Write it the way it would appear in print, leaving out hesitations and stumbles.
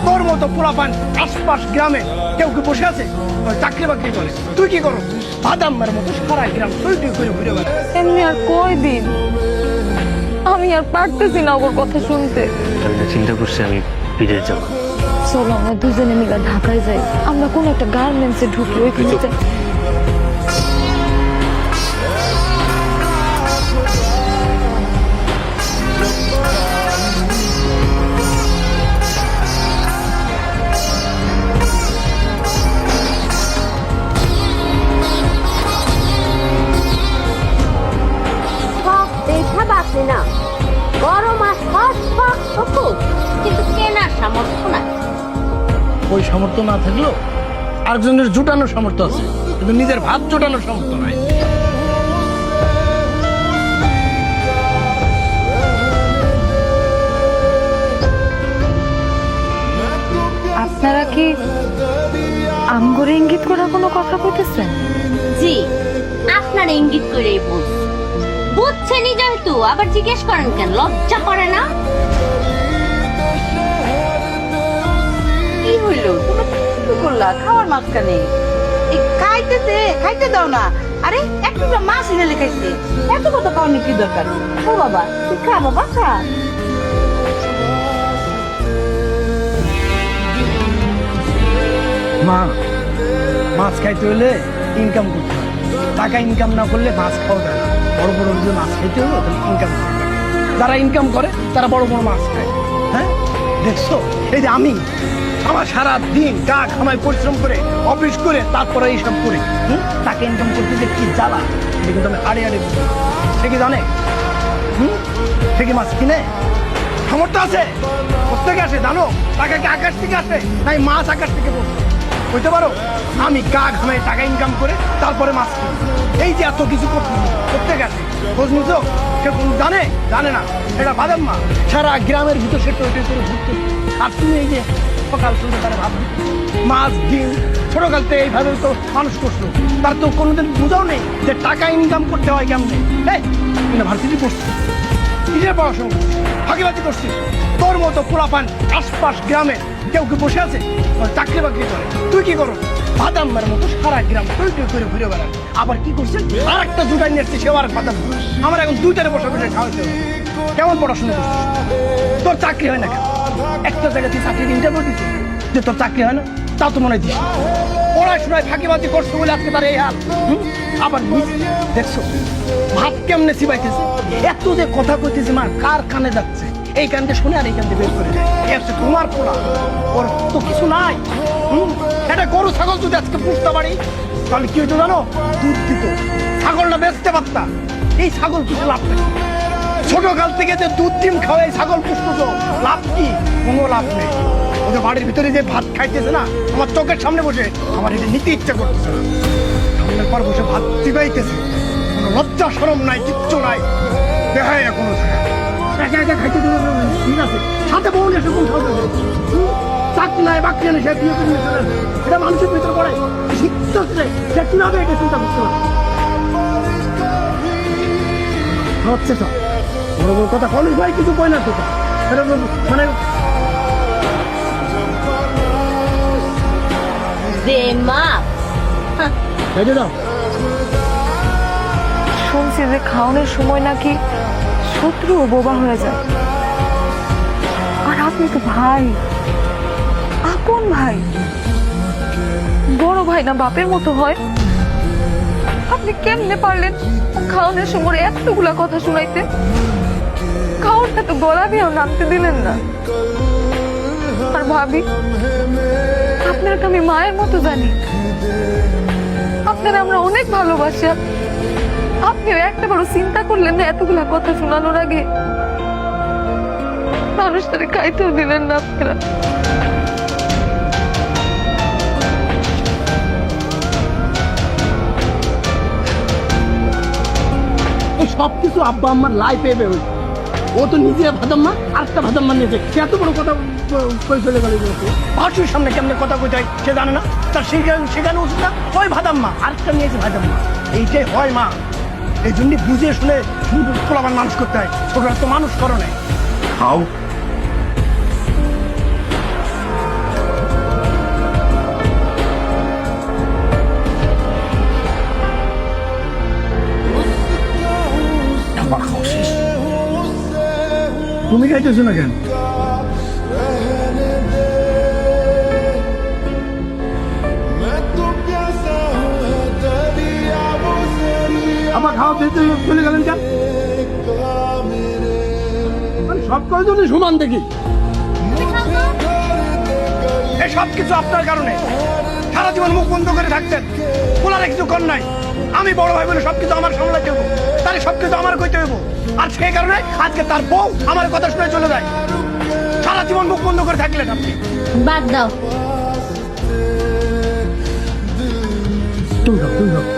তোর মতো পোলাপান আশপাশ গ্রামে কেউ কি বসে আছে চাকরি বাকরি করে? তুই কি করো? বাদামের মতো সারা গ্রাম তুই করে ঘুরে বেড়া। এমনি আর কয়দিন? আমি আর পারতেছি না ওর কথা শুনতে। আমি চিন্তা করছি আমি বিদেশ যাবো। চলো আমরা দুজনে মিলে ঢাকায় যাই, আমরা কোন একটা গার্মেন্টসে ঢুকি, ওইখানে যাই। দেখা বাঁচে না, বড় মাছ কিন্তু কেনার সামর্থ্য নাই। ওই সামর্থ্য না থাকলেও আরেকজনের জোটানোর সামর্থ্য আছে, কিন্তু নিজের ভাত জোটানোর সামর্থ্য নাই। আপনারা কি আমগরে ইঙ্গিত করা কোনো কথা কইতেছেন? জি, আপনার ইঙ্গিত করেই বলছি। বুঝছেনই যেহেতু আবার জিজ্ঞেস করেন কেন? লজ্জা করে না? কি হইলো? তুমি কি করলা? খাওয়ার মাঝখানে খাইতে দাও না। আরে একটু মাছ এনে লেখাইছে, এত কথা পাওনি কি দরকার? ও বাবা, তুই খা বাবা, খা। মা, মাছ খাইতে হলে ইনকাম করতে হয়, টাকা ইনকাম না করলে মাছ খাওয়া যায় না। বড় বড় যে মাছ খাইতে হলে তাহলে ইনকাম করতে হবে। যারা ইনকাম করে তারা বড় বড় মাছ খায়। হ্যাঁ, দেখছো এই যে আমি আমার সারা দিন গা খামায় পরিশ্রম করে অফিস করে তারপরে এইসব করে টাকা ইনকাম করতে যে কি জ্বালা, এটা কিন্তু আমি আড়ে আড়ে বুঝি। সে কি জানে? সে কি মাছ কিনে? সামর্থ্য আছে? কোথেকে আসে জানো? টাকা কি আকাশ থেকে আসে, তাই মাছ আকাশ থেকে পড়ছে? বুঝতে পারো, আমি গা ঘামায় টাকা ইনকাম করে তারপরে মাছ কিনি। এই যে এত কিছু করতে গেছে, খোঁজ নিছো? সে জানে? জানে না। এটা বাদাম মা সারা গ্রামের ভিতর সে টইটই করে ঘুরতে। আর তুমি এই যে সকাল সন্ধ্যা তারা ভাববে মাছ ডিম ছোটকাল থেকে এইভাবে তো মানুষ করছো, তার তো কোনোদিন বোঝাও নেই যে টাকা ইনকাম করতে হয় কেমনে। ইউনিভার্সিটি পড়ছি, কিসের পড়াশোনা করছি, ফাঁকিবাজি করছি। তোর মতো পোলাপান আশপাশ গ্রামে কেউ কি বসে আছে চাকরি বাকরি করে? তুই কি করো? বাদামের মতো সারা গ্রাম তুই করে ঘুরে বেড়া। আবার কি করছে? আর একটা জুটাই নিয়ে এসছে, সেও আর বাদাম। আমার এখন দুইটারে বসে বসে খাওয়াতে হবে। কেমন পড়াশোনা করছিস? তোর চাকরি হয় না কেন? একটা জায়গায় তুই চাকরির ইন্টারভিউ দিচ্ছিস যে তোর চাকরি হয় না, তা তো মনে হয় দিস। পড়াশোনায় ফাঁকিবাজি করছো বলে আজকে তার এই হাল। আবার দেখছো ভাত কেমনে চিবাইতেছে? এত যে কথা কইতেছে মা, কার কানে যাচ্ছে? এই কানতে শুনে আর এই কানতে বের করে দেয়। হচ্ছে তোমার পোলা, ওর তো কিছু নাই। এটা গরু ছাগল যদি আজকে পুষতে পারি তাহলে কি হইতো জানো? দুধ দিত, ছাগলটা বেচতে পারতা। এই ছাগল পুষে লাভ নেই। ছোটকাল থেকে যে দুধ ডিম খাওয়াই ছাগল পুষতো, লাভ কি? কোনো লাভ নেই। ওদের বাড়ির ভিতরে যে ভাত খাইতেছে না, আমার চোখের সামনে বসে আমার এটা নিতে ইচ্ছা করতেছে না। সামনের পর বসে ভাত চিবাইতেছে, কোনো লজ্জা শরম নাই, কিচ্ছু নাই। দেখায় এখনো একা একা খাইতে দিলে ঠিক আছে, সাথে বউ এসে কোন খাওয়া চাকরি নাই বাকরি নেই, সে বিয়ে করে চলে আসে। এটা মানুষের ভিতরে পড়ে, শিখতে হচ্ছে সে কিভাবে এটা চিন্তা করতে পারে। হচ্ছে তো বড় বড় কথা কলেজ ভাই কিছু কয় না তো, মানে শুনছি যে খাওয়ানোর সময় নাকি শত্রুও বোবা হয়ে যায়। আর আপনি তো ভাই, আপন ভাই, বড় ভাই না বাপের মতো হয়। আপনি কেমনে পারলেন খাওয়ানোর সময় এতগুলা কথা শুনাইতে? খাওয়ানটা তো গলা দিয়েও নামতে দিলেন না। আর ভাবি, আপনাকে আমি মায়ের মতো জানি, আপনারা আমরা অনেক ভালোবাসি। আপনিও একটা বড় চিন্তা করলেন না এতগুলা কথা শোনানোর আগে? মানুষটারে খাইতেও দিলেন না আপনারা। এই সবকিছু আব্বা আম্মার লাইফে হয়েছে। ও তো নিজে ভাদাম্মা আরেকটা ভাদাম্মা নিয়েছে, এত বড় কথা কই চলে গেল। বাসুর সামনে কেমনে কথা কইতে হয় সে জানে না, তার সেখানে উচিত না। ওই ভাদাম্মা আরেকটা নিয়েছে ভাদাম্মা, এইটাই হয় মা। এই জন্য বুঝে শুনে পোলাপান মানুষ করতে হয়, ছোটরা তো মানুষ করো নাই। খাও তুমি খাইতেছো না কেন? আমার খাওয়া দিতে চলে গেলেন কেন? মানে সব কয়জনই সমান দেখি। এই সব কিছু আপনার কারণে। সারা জীবন মুখ বন্ধ করে থাকতেন, বলার কিছু কর নাই। আমি বড় ভাই বলে সবকিছু আমার সামলাতে হবো, তাহলে সবকিছু আমার কইতে হবো। আর সেই কারণে আজকে তার বউ আমার কথা শুনে চলে যায়। সারা জীবন মুখ বন্ধ করে থাকলেন আপনি। বাদ দাও। তুমি খাও, তুমি খাও।